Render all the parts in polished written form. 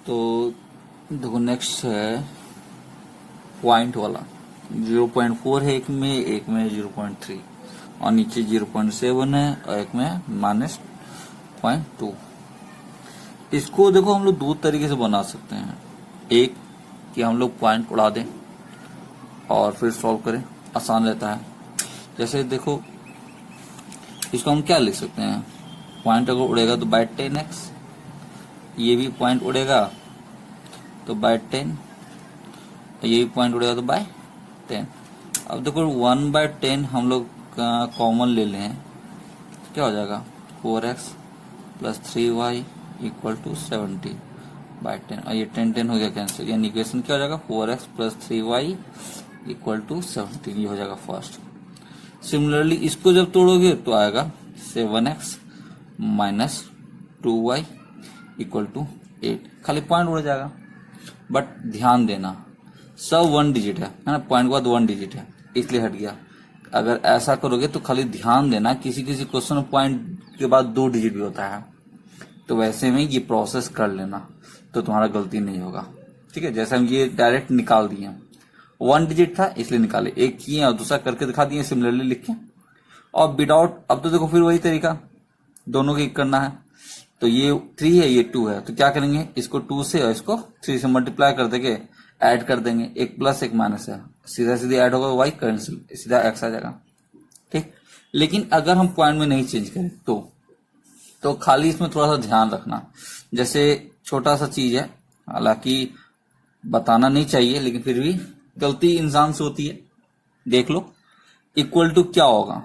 तो देखो नेक्स्ट है पॉइंट वाला। 0.4 है एक में 0.3 और नीचे 0.7 है और एक में -0.2। इसको देखो हम लोग दो तरीके से बना सकते हैं। एक कि हम लोग पॉइंट उड़ा दें और फिर सॉल्व करें, आसान रहता है। जैसे देखो इसको हम क्या लिख सकते हैं, पॉइंट अगर उड़ेगा तो बाय 10x, ये भी पॉइंट उड़ेगा तो बाय 10, ये भी पॉइंट उड़ेगा तो बाय 10। अब देखो 1/10 हम लोग कॉमन ले लें, क्या हो जाएगा 4x plus 3y equal to 70/10, और ये 10 हो गया कैंसिल, यानी इक्वेशन क्या हो जाएगा 4x plus 3y equal to 70, ये हो जाएगा फर्स्ट। सिमिलरली इसको जब तोड़ोगे तो आएगा 7x minus 2y equal to 8, खाली पॉइंट उड़ जाएगा। बट ध्यान देना सब 1 डिजिट है ना, पॉइंट के बाद 1 डिजिट है इसलिए हट गया। अगर ऐसा करोगे तो खाली ध्यान देना किसी किसी क्वेश्चन में पॉइंट के बाद 2 डिजिट भी होता है, तो वैसे में ये प्रोसेस कर लेना तो तुम्हारा गलती नहीं होगा। ठीक है, जैसे हम ये डायरेक्ट निकाल दिए, 1 डिजिट था इसलिए निकाले, एक किए और दूसरा करके दिखा दिए सिमिलरली लिख के, और विदाउट। अब तो देखो फिर वही तरीका दोनों की करना है। तो ये 3 है ये 2 है, तो क्या करेंगे इसको 2 से और इसको 3 से मल्टीप्लाई कर देंगे, ऐड कर देंगे, एक प्लस एक माइनस है, सीधा सीधे ऐड होगा y कैंसिल, सीधा x आ जाएगा। ठीक, लेकिन अगर हम पॉइंट में नहीं चेंज करें तो खाली इसमें थोड़ा सा ध्यान रखना। जैसे छोटा सा चीज है, हालांकि बताना नहीं चाहिए लेकिन फिर भी गलती इंसान से होती है। देख लो इक्वल टू क्या होगा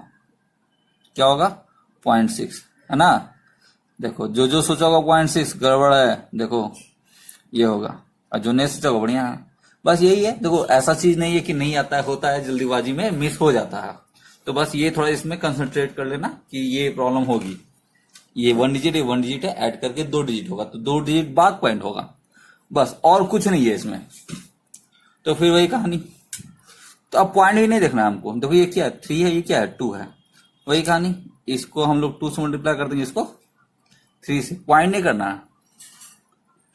0.6 है ना। देखो जो सोचा होगा 0.6 गड़बड़ है, देखो ये होगा, और जो नहीं सोचा होगा बढ़िया है। बस यही है, देखो ऐसा चीज नहीं है कि नहीं आता है, होता है जल्दीबाजी में मिस हो जाता है। तो बस ये थोड़ा इसमें कंसंट्रेट कर लेना कि ये प्रॉब्लम होगी। ये 1 डिजिट है 1 डिजिट है, ऐड करके 2 डिजिट होगा, तो 2 डिजिट बाद पॉइंट होगा, बस और कुछ नहीं है इसमें। तो फिर वही कहानी, तो अब पॉइंट भी नहीं देखना है हमको। देखो ये क्या है 3 है, ये क्या है 2 है, वही कहानी। इसको हम लोग 2 से मल्टीप्लाई कर देंगे, इसको 3 से, पॉइंट नहीं करना है,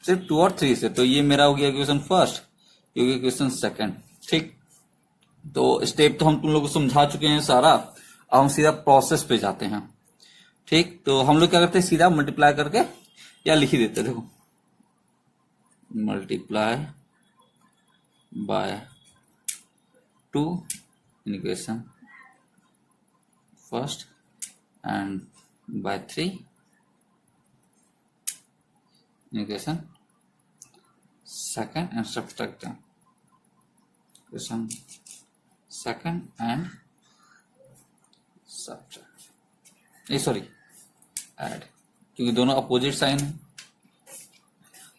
सिर्फ 2 और 3 से। तो ये मेरा हो गया इक्वेशन फर्स्ट, ये हो गया इक्वेशन सेकंड। ठीक, तो स्टेप तो हम तुम लोग को समझा चुके हैं सारा, अब हम सीधा प्रोसेस पे जाते हैं। ठीक, तो हम लोग क्या करते हैं सीधा मल्टीप्लाई करके या लिख ही देते, देखो multiply by 2 in equation first and by 3 in equation second and subtract them, equation second and subtract, sorry add, क्योंकि दोनों अपोजिट साइन है।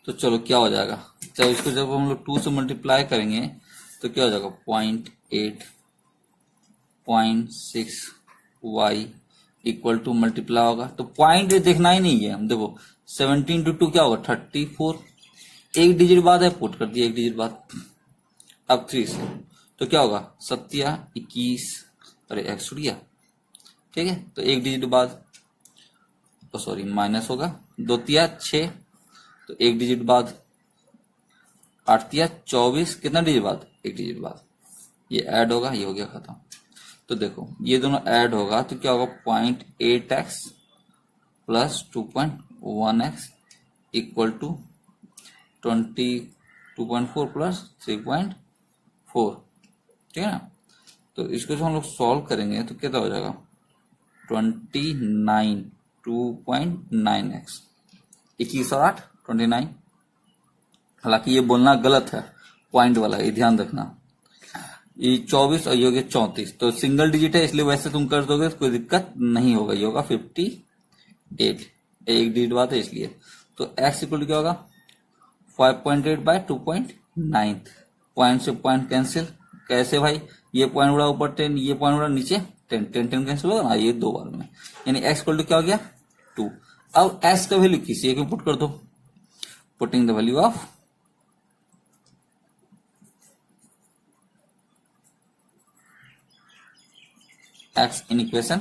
तो चलो क्या हो जाएगा, चाहे इसको जब हम लोग 2 से मल्टीप्लाई करेंगे तो क्या हो जाएगा 0.8 0.6y इक्वल टू मल्टीप्लाई होगा, तो पॉइंट देखना ही नहीं है। देखो 17 to 2 क्या होगा 34, एक डिजिट बाद है पुट कर दिया, एक डिजिट बाद। अब 3 से तो क्या होगा 7 21, अरे x उड़ गया। ठीक है, तो एक डिजिट बाद, तो सॉरी माइनस होगा, 2 तिया 6, तो एक डिजिट बाद, 8 तिया 24, कितना डिजिट बाद, एक डिजिट बाद, ये ऐड होगा, ये हो गया खत्म। तो देखो ये दोनों ऐड होगा तो क्या होगा 0.8x plus 2.1x equal to 22.4 plus 3.4। ठीक है ना, तो इसको जो हम लोग सॉल्व करेंगे तो कितना हो जाएगा 29 2.9x, 21 और 8 29। हालांकि ये बोलना गलत है पॉइंट वाला, ये ध्यान रखना। ये 24 और ये हो गया 34, तो सिंगल डिजिट है इसलिए वैसे तुम कर दोगे तो कोई दिक्कत नहीं होगा, ये होगा 58, एक डिजिट बात है इसलिए। तो x इक्वल टू क्या होगा 5.8 बाय 2.9, पॉइंट से पॉइंट कैंसिल, कैसे भाई, ये पॉइंट उड़ा ऊपर 10, ये पॉइंट उड़ा नीचे 10, 10 10 कैंसिल होगा ना, ये 2 बार में, यानी x इक्वल टू क्या हो गया 2। अब x का वैल्यू किसी एक में पुट कर दो, putting the value of x in equation,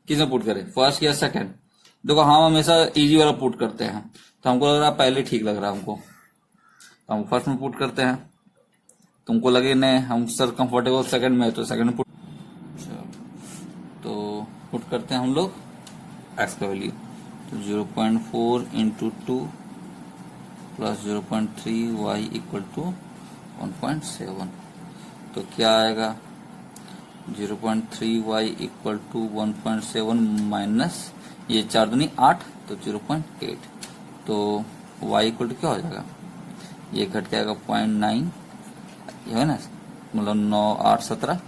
किसमें पुट करें फर्स्ट या सेकंड। देखो हम हमेशा इजी वाला पुट करते हैं, तो हमको लग रहा है पहले ठीक लग रहा है हमको, तो हम फर्स्ट में पुट करते हैं। तुमको लगे नहीं हम सर कंफर्टेबल सेकंड में, तो सेकंड में पुट, तो पुट करते हैं हम लोग एक्स का वैल्यू। तो 0.4 into 2 plus 0.3 y equal to 1.7। तो क्या आएगा 0.3 वाई इक्वल टू 1.7 माइनस ये 4 दूनी 8, तो 0.8। तो वाई इक्वल टू क्या हो जाएगा, ये घट के आएगा 0.9, ये है ना, मतलब 9 8 17,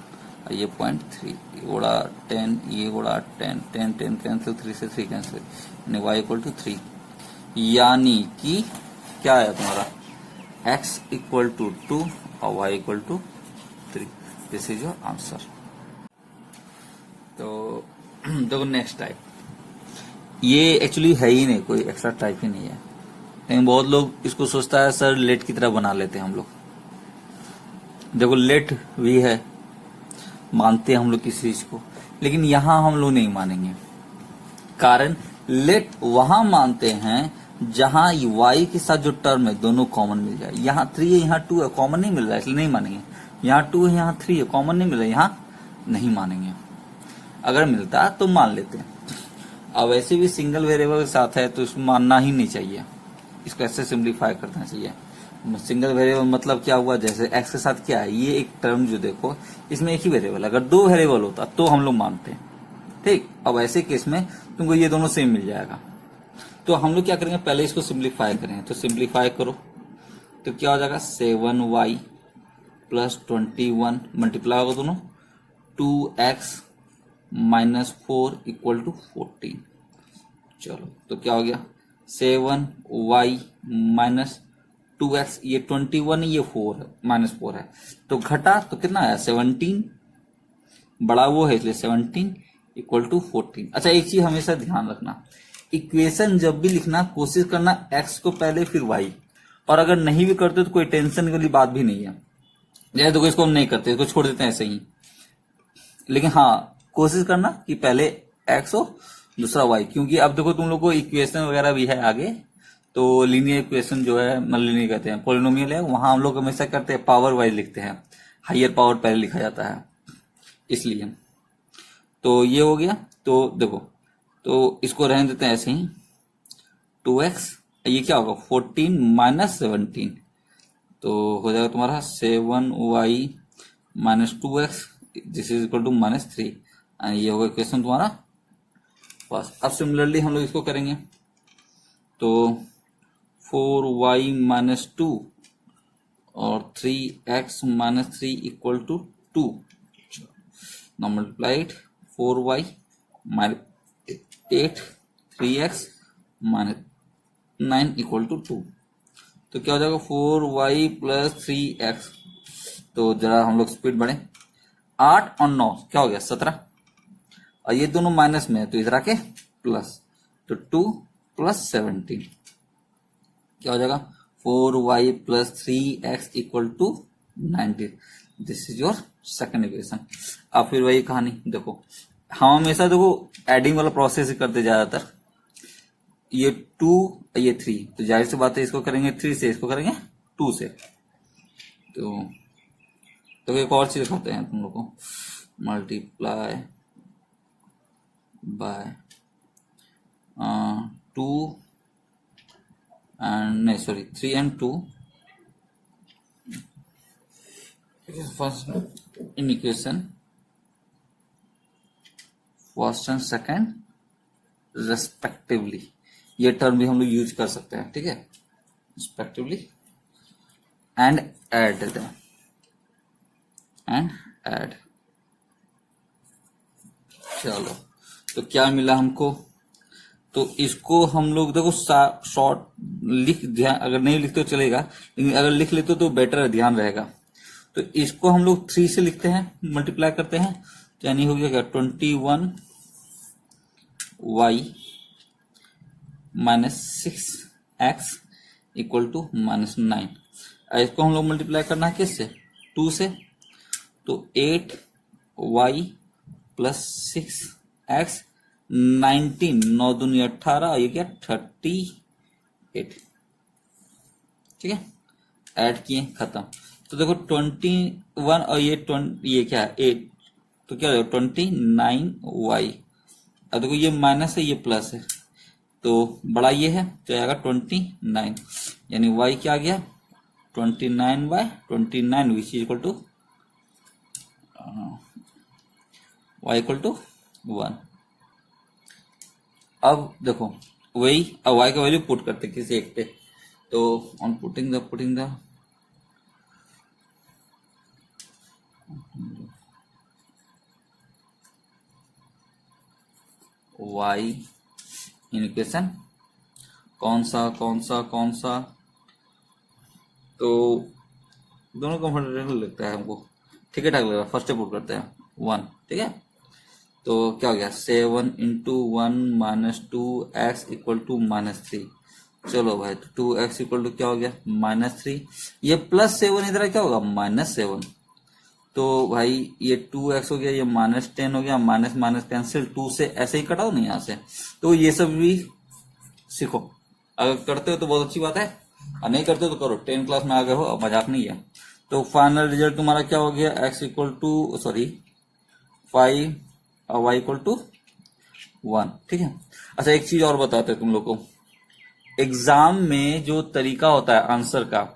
और ये 0.3, ये गुणा 10, ये गुणा 10, 10 10 कैंसिल, 3 से 3 कैंसिल, यानी वाई इक्वल टू 3। यानी कि क्या है तुम्हारा x इक्वल टू 2 और y equal to 3। This is your answer. तो देखो नेक्स्ट टाइप, ये एक्चुअली है ही नहीं, कोई एक्स्ट्रा टाइप ही नहीं है, लेकिन बहुत लोग इसको सोचता है सर लेट की तरह बना लेते हैं हम लोग। देखो लेट भी है, मानते हैं हम लोग किसी चीज को, लेकिन यहां हम लोग नहीं मानेंगे। कारण लेट वहां मानते हैं जहां y के साथ जो टर्म है दोनों कॉमन मिल जाए। यहाँ 3 है, यहाँ 2 है, कॉमन नहीं मिल रहा है, इसलिए नहीं मानेंगे। यहाँ 2 है, यहाँ 3 है, कॉमन नहीं मिल रहा है, यहाँ नहीं मानेंगे। अगर मिलता तो मान लेते हैं। अब ऐसे भी सिंगल वेरिएबल के साथ है तो इसको मानना ही नहीं चाहिए, इसको ऐसे सिंप्लीफाई कर देना चाहिए। सिंगल वेरिएबल मतलब क्या हुआ, जैसे x के साथ क्या है, ये एक टर्म जो देखो इसमें एक ही वेरिएबल, अगर 2 वेरिएबल होता तो हम लोग मानते हैं, ठीक। अब ऐसे केस में तुमको ये दोनों सेम मिल जाएगा। तो हम लोग क्या करेंगे, पहले इसको सिंप्लीफाई करेंगे। तो सिंप्लीफाई करो तो क्या हो जाएगा 7y प्लस 21 मल्टीप्लाई होगा दोनों 2x माइनस 4 इक्वल टू 14। चलो तो क्या हो गया 7y माइनस 2x, ये 21 ये 4 है, माइनस 4 है, तो घटा तो कितना आया 17, बड़ा वो है इसलिए 17 इक्वल टू 14। अच्छा एक चीज हमेशा ध्यान रखना, इक्वेशन जब भी लिखना कोशिश करना x को पहले फिर y, और अगर नहीं भी करते तो कोई टेंशन वाली बात भी नहीं है। जैसे देखो इसको हम नहीं करते, इसको छोड़ देते हैं ऐसे ही, लेकिन हाँ कोशिश करना कि पहले x हो दूसरा y, क्योंकि अब देखो तुम लोग को इक्वेशन वगैरह भी है आगे, तो लीनियर इक्वेशन जो है मतलब लीनियर कहते हैं, पॉलिनोमियल है, वहां हम लोग हमेशा करते हैं पावर वाइज लिखते हैं, हायर पावर पहले लिखा जाता है इसलिए। तो ये हो गया। तो देखो तो इसको रहने देते हैं ऐसे ही 2x, ये क्या होगा 14 माइनस 17, तो हो जाएगा तुम्हारा 7y minus 2x, this is equal to minus 3, ये होगा इक्वेशन तुम्हारा फर्स्ट। अब सिमिलरली हम लोग इसको करेंगे, तो 4y माइनस 2 और 3x minus 3 equal to 2, now multiplied 4y minus 8 3x minus 9 equal to 2, तो क्या हो जाएगा 4y प्लस 3x। तो जरा हम लोग स्पीड बढ़े, 8 और 9 क्या हो गया 17, और ये दोनों माइनस में है तो इधर आके प्लस, तो 2 प्लस 17 क्या हो जाएगा 4y plus 3x equal to 19। This is your second equation. अब फिर वही कहानी, देखो हम हमेशा देखो एडिंग वाला प्रोसेस ही करते ज्यादातर, ये 2 ये 3, तो जाहिर सी बात है इसको करेंगे 3 से, इसको करेंगे 2 से। तो एक और चीज दिखाते हैं तुम लोग को, मल्टीप्लाई बाय 2 एंड नहीं sorry 3 and 2 first in equation first and second respectively, ये टर्म भी हम लोग यूज कर सकते हैं, ठीक है, रेस्पेक्टिवली एंड ऐड देते हैं, एंड ऐड। चलो तो क्या मिला हमको, तो इसको हम लोग देखो शॉर्ट लिख, ध्यान अगर नहीं लिखते तो चलेगा, लेकिन अगर लिख लेते तो बेटर है, ध्यान रहेगा। तो इसको हम लोग 3 से लिखते हैं, मल्टीप्लाई करते हैं, तो यानी हो गया 21y minus 6x equal to minus 9। इसको हम लोग मल्टीप्लाई करना है किससे 2 से, तो 8y प्लस 6x 19 9 दूनी 18, ये क्या 8। ठीक है, ऐड किए, खत्म। तो देखो 21 और ये क्या है 8, तो क्या हो जाएगा 29y। अब देखो ये माइनस है ये प्लस है, तो बड़ा ये है तो आएगा 29, यानी y क्या आ गया 29/29 which is equal to y equal to 1। अब देखो वही, अब y का वैल्यू पुट करते किसी एक पे, तो on putting the y in equation कौन सा, तो दोनों कंफर्टेबल लगता है हमको, ठीक है ठाक लग रहा है। फर्स्ट पुट करते हैं 1, ठीक है, तो क्या हो गया 7 into 1 minus 2x equal to -3। चलो भाई, तो 2x इक्वल टू क्या हो गया -3, ये +7 इधर क्या होगा -7, तो भाई ये 2x हो गया, ये -10 हो गया, माइनस माइनस कैंसिल, 2 से ऐसे ही कटाओ नहीं यहाँ से। तो ये सब भी सीखो, अगर करते हो तो बहुत अच्छी बात है, और नहीं करते हो तो करो, 10 क्लास में आ गए हो, अब मजाक नहीं है। तो फाइनल रिजल्ट तुम्हारा क्या हो गया, x इक्वल टू 5 और y इक्वल टू 1। ठीक है, अच्छा एक चीज और बताते हैं तुम लोग को, एग्जाम में जो तरीका होता है आंसर का,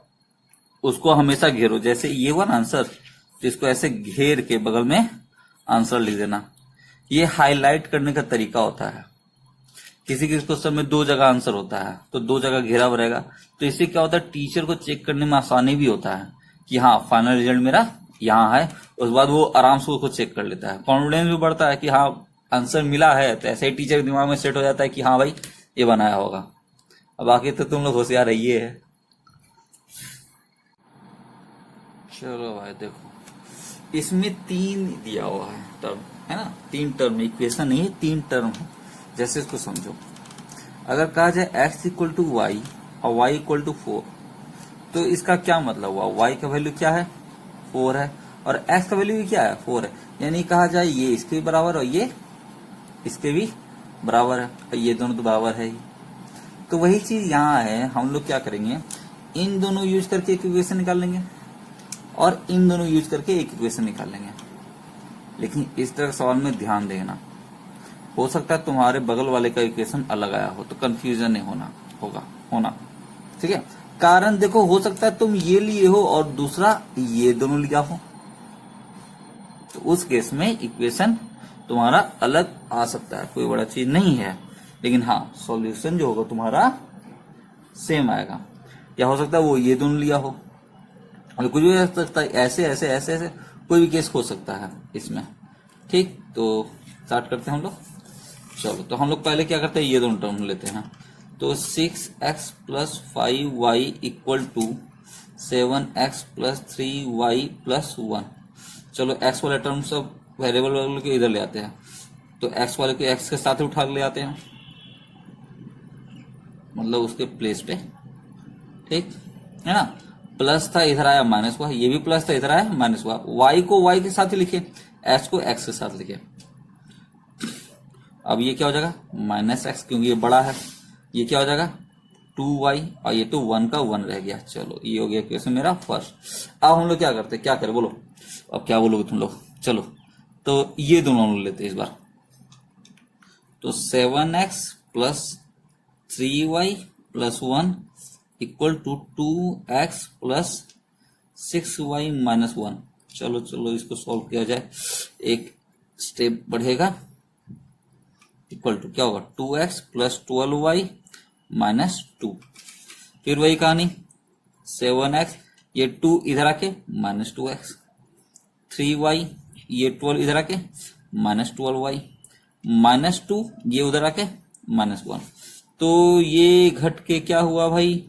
उसको हमेशा घेरो। जैसे ये हुआ ना आंसर, तो इसको ऐसे घेर के बगल में आंसर लिख देना। ये हाईलाइट करने का तरीका होता है। किसी किसी क्वेश्चन में 2 जगह आंसर होता है, तो 2 जगह घेरा हुआ रहेगा, तो इससे क्या होता है टीचर को चेक करने में आसानी भी होता है कि हाँ फाइनल रिजल्ट मेरा यहाँ है। उसके बाद वो आराम से उसको चेक कर लेता है, कॉन्फिडेंस भी बढ़ता है कि हाँ आंसर मिला है, तो ऐसे ही टीचर के दिमाग में सेट हो जाता है कि हाँ भाई ये बनाया होगा। अब बाकी तो तुम लोग होशियार रहिए है। चलो भाई देखो, इसमें 3 दिया हुआ है टर्म, है ना, 3 टर्म, इक्वेशन नहीं है, 3 टर्म है। जैसे इसको समझो, अगर कहा जाए x इक्वल टू वाई और y इक्वल टू 4, तो इसका क्या मतलब हुआ, y का वैल्यू क्या है 4 है, और x का वैल्यू भी क्या है 4 है, यानी कहा जाए ये इसके भी बराबर और ये इसके भी बराबर है, और ये दोनों तो बराबर है ही। तो वही चीज यहाँ है, हम लोग क्या करेंगे, इन दोनों यूज करके एक इक्वेशन निकाल लेंगे और इन दोनों यूज करके एक इक्वेशन निकाल लेंगे। लेकिन इस तरह सवाल में ध्यान देना, हो सकता है तुम्हारे बगल वाले का इक्वेशन अलग आया हो, तो कंफ्यूजन नहीं होना, ठीक है। कारण देखो, हो सकता है तुम ये लिए हो और दूसरा ये दोनों लिया हो, तो उस केस में इक्वेशन तुम्हारा अलग आ सकता है, कोई बड़ा चीज नहीं है। लेकिन हाँ सॉल्यूशन जो होगा तुम्हारा सेम आएगा। या हो सकता है वो ये दोनों लिया हो, और कुछ भी हो सकता है, ऐसे कोई भी केस हो सकता है इसमें। ठीक, तो स्टार्ट करते हैं हम लोग। चलो, तो हम लोग पहले क्या करते हैं, ये दोनों टर्म लेते हैं। तो 6x plus 5y equal to 7x plus 3y plus 1। चलो x वाले टर्म सब वेरिएबल वाले के इधर ले आते हैं, तो x वाले को x के साथ ही उठा ले आते हैं, मतलब उसके प्लेस पे, ठीक है ना। प्लस था इधर आया माइनस हुआ, ये भी प्लस था इधर आया माइनस हुआ। y को y के साथ ही लिखे, x को x के साथ लिखे। अब ये क्या हो जाएगा -x, क्योंकि ये बड़ा है, ये क्या हो जाएगा 2y, और ये तो 1 का 1 रह गया। चलो ये हो गया क्वेश्चन मेरा फर्स्ट। अब हम लोग क्या करते हैं, क्या करें बोलो, अब क्या बोलोगे तुम लोग। चलो, तो ये दोनों हम लेते हैं इस बार। तो 7x plus 3y plus 1 equal to 2x plus 6y minus 1। चलो इसको सॉल्व किया जाए, एक स्टेप बढ़ेगा, इक्वल टू क्या होगा 2x प्लस 12y माइनस 2। फिर वही कहानी 7x, ये 2 इधर आके माइनस 2x, 3y, ये 12 इधर आके माइनस 12y, माइनस 2 ये उधर आके माइनस 1। तो ये घट के क्या हुआ भाई,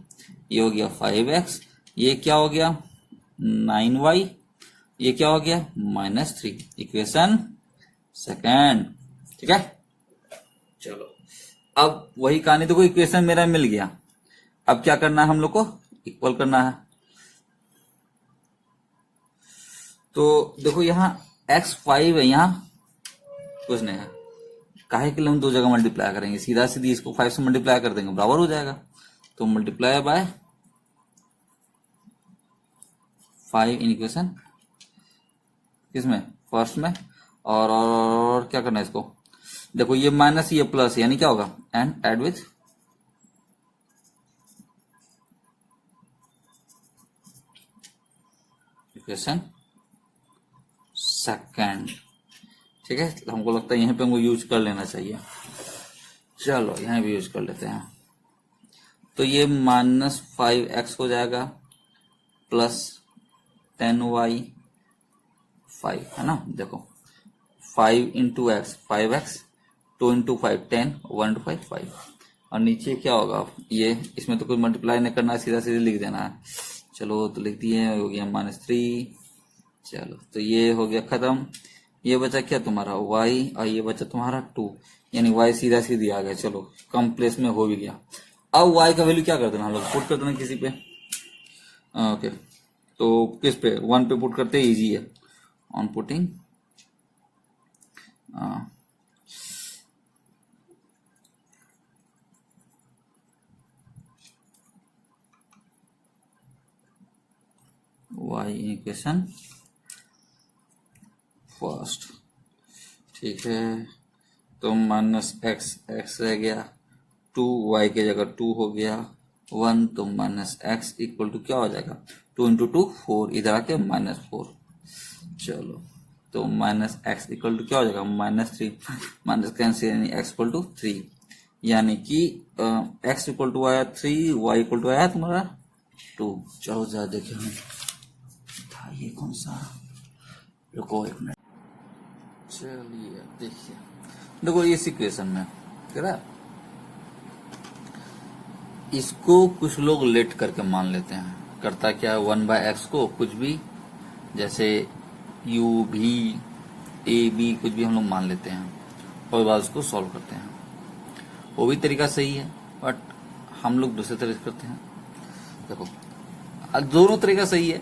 ये हो गया 5x, ये क्या हो गया 9y, ये क्या हो गया -3। इक्वेशन सेकंड, ठीक है। चलो, अब वही कहानी, देखो इक्वेशन मेरा मिल गया, अब क्या करना है हम लोग को, इक्वल करना है। तो देखो यहाँ x5 है, यहाँ कुछ नहीं है, काहे के लिए हम 2 जगह मल्टीप्लाई करेंगे, सीधा सीधी इसको 5 से मल्टीप्लाई कर देंगे, बराबर हो जाएगा। तो मल्टीप्लाई बाय 5 इन इक्वेशन किसमें, फर्स्ट में। और क्या करना है इसको, देखो ये माइनस ये प्लस, यानी क्या होगा, and add with equation second. ठीक है, हमको लगता है यहीं पे हमको यूज कर लेना चाहिए। चलो यहां भी यूज कर लेते हैं। तो ये -5x हो जाएगा प्लस 10y 5, है ना। देखो 5 into x 5x, 2 into 5 10, 1 into 5 5, और नीचे क्या होगा, ये इसमें तो कोई मल्टीप्लाई नहीं करना है, सीधा सीधे लिख देना है। चलो तो लिख दिए, हो गया -3। चलो तो ये हो गया खत्म। ये बचा क्या तुम्हारा y, और ये बचा तुम्हारा 2, यानी y सीधा सीधी आ गया। चलो कम प्लेस में हो भी गया। अब y का वैल्यू क्या कर देना, हम लोग पुट कर देना किसी पे। ओके, तो किस पे, 1 पे पुट करते, इजी है। On putting y equation first. ठीक है, तो -x रह गया, 2y के जगह 2 हो गया, 1, तो -x इक्वल टू क्या हो जाएगा, 2 इंटू 2 4, इधर आके -4। चलो तो -x इक्वल टू क्या हो जाएगा, -3, माइनस कैंसिल, यानी x इक्वल टू 3, यानी कि x इक्वल टू आया 3, y इक्वल टू आया तुम्हारा 2। चलो जरा देखें हम, था ये कौन सा, रुको 1 मिनट। चलिए देखिए, देखो इस इक्वेशन में कह रहा, इसको कुछ लोग लेट करके मान लेते हैं। करता क्या, 1/x को कुछ भी, जैसे u भी a b कुछ भी हम लोग मान लेते हैं, और बाद उसको सॉल्व करते हैं। वो भी तरीका सही है, बट हम लोग दूसरे तरीके करते हैं। देखो दोनों तरीका सही है,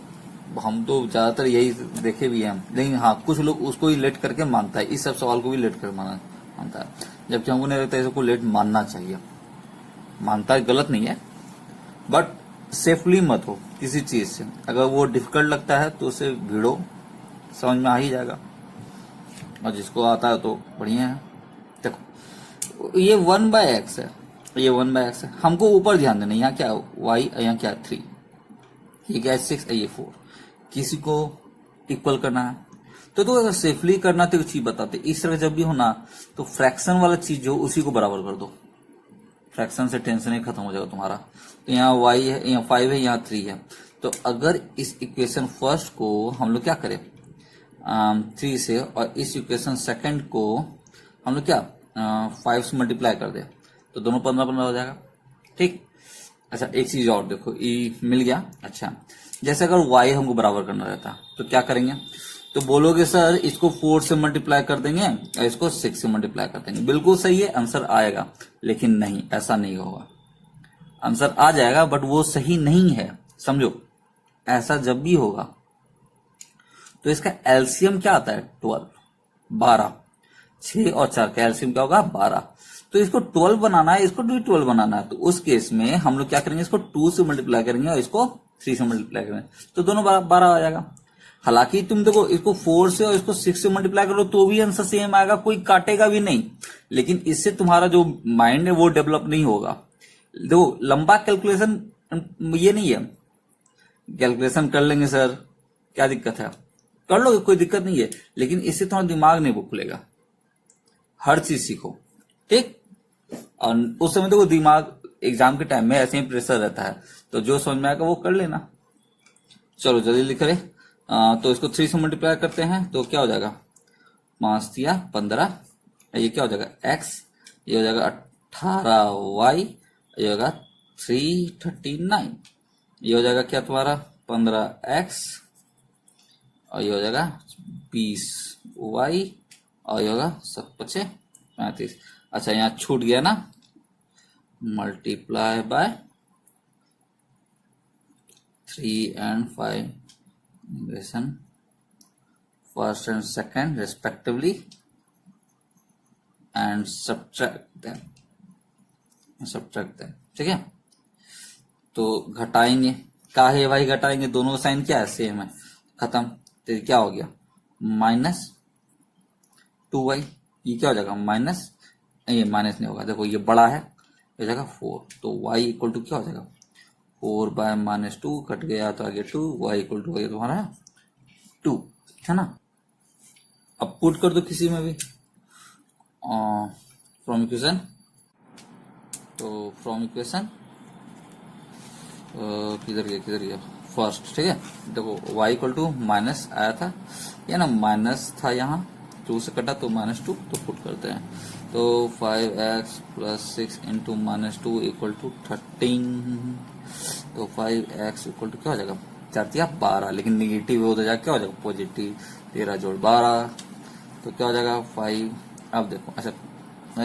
हम तो ज्यादातर यही देखे भी हैं, लेकिन हाँ कुछ लोग उसको ही लेट करके मानता है, इस सब सवाल को भी लेट करके मानता है, जबकि हमको नहीं लगता है इसको लेट मानना चाहिए। मानता है गलत नहीं है, बट सेफली मत हो किसी चीज से। अगर वो डिफिकल्ट लगता है तो उसे भिड़ो, समझ में आ ही जाएगा, और जिसको आता है तो बढ़िया है। देखो ये 1/x है, ये 1/x है, हमको ऊपर ध्यान देना, यहाँ क्या y, यहाँ क्या 3, ये क्या 6, ये 4, किसी को इक्वल करना है। तो अगर सेफली करना तो चीज बताते, इस तरह जब भी हो ना, तो फ्रैक्शन वाला चीज जो उसी को बराबर कर दो, फ्रैक्शन से टेंशन ही खत्म हो जाएगा तुम्हारा। तो यहाँ y है, यहाँ 5 है, यहाँ 3 है। तो अगर इस इक्वेशन फर्स्ट को हम लोग क्या करें 3 से, और इस इक्वेशन सेकंड को हम लोग क्या 5 से मल्टीप्लाई कर दे, तो दोनों 15-15 हो जाएगा। ठीक, अच्छा एक चीज और देखो, ई मिल गया। अच्छा, जैसे अगर y हमको बराबर करना रहता तो क्या करेंगे, तो बोलोगे सर इसको 4 से मल्टीप्लाई कर देंगे और इसको 6 से मल्टीप्लाई कर देंगे। बिल्कुल सही है, आंसर आएगा, लेकिन नहीं, ऐसा नहीं होगा। आंसर आ जाएगा बट वो सही नहीं है, समझो। ऐसा जब भी होगा तो इसका एलसीएम क्या आता है 12, 12, 6 और 4 का एलसीएम क्या होगा 12। तो इसको 12 बनाना है, इसको भी 12 बनाना है, तो उस केस में हम लोग क्या करेंगे, इसको 2 से मल्टीप्लाई करेंगे और इसको 3 से मल्टीप्लाई करेंगे, तो दोनों 12 आ जाएगा। हालांकि तुम देखो इसको 4 से और इसको 6 से मल्टीप्लाई करो तो भी आंसर सेम आएगा, कोई काटेगा भी नहीं, लेकिन इससे तुम्हारा जो माइंड है वो डेवलप नहीं होगा। देखो लंबा कैलकुलेशन ये नहीं है, कैलकुलेशन कर लेंगे सर क्या दिक्कत है, कर लो कोई दिक्कत नहीं है, लेकिन इससे तुम्हारा दिमाग नहीं खुलेगा। हर चीज सीखो, ठीक। और उस समय देखो दिमाग एग्जाम के टाइम में ऐसे ही प्रेशर रहता है, तो जो समझ में आएगा वो कर लेना। चलो जल्दी लिख रहे, तो इसको 3 से मल्टीप्लाई करते हैं तो क्या हो जाएगा 5 या 15, ये क्या हो जाएगा x, ये हो जाएगा 18y, ये होगा 339, ये हो जाएगा क्या तुम्हारा 15x, और ये हो जाएगा 20y, और ये होगा 7×5 35। अच्छा यहाँ छूट गया ना, multiply by 3 and 5 equation first and second respectively, and subtract them, ठीक है। तो घटाएंगे, का है भाई घटाएंगे, दोनों साइन क्या है सेम है, खत्म। तो क्या हो गया -2y, ये क्या हो जाएगा माइनस, ये माइनस नहीं होगा, देखो ये बड़ा है, हो जाएगा 4, तो y इक्वल टू क्या हो जाएगा 4/-2 कट गया तो आगे 2, y इक्वल टू हो गया तुम्हारा 2, है ना। अब पुट कर दो किसी में भी फ्रॉम इक्वेशन, तो फ्रॉम इक्वेशन किधर गया फर्स्ट, ठीक है। देखो y इक्वल टू माइनस आया था, या ना माइनस था यहाँ 2 से कटा तो -2, तो पुट करते हैं, तो 5x + 6 इंटू -2 इक्वल टू 13, तो 5x इक्वल टू क्या हो जाएगा 4×12, लेकिन निगेटिव हो तो जाएगा क्या हो जाएगा पॉजिटिव, 13 जोड़ 12, तो क्या हो जाएगा 5। अब देखो अच्छा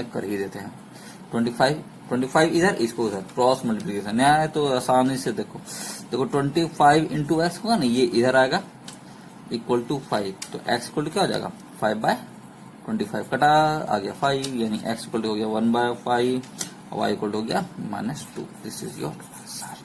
कर ही देते हैं 25 इधर, इसको उधर क्रॉस मल्टीप्लीकेशन है तो आसानी से देखो 25 इंटू एक्स होगा ना, ये इधर आएगा इक्वल टू 5, तो एक्स इक्वल टू क्या हो जाएगा 5/25, कटा आ गया 5, यानी एक्स इक्वल टू हो गया 1/5, वाई इक्वल टू हो गया -2। This is your answer.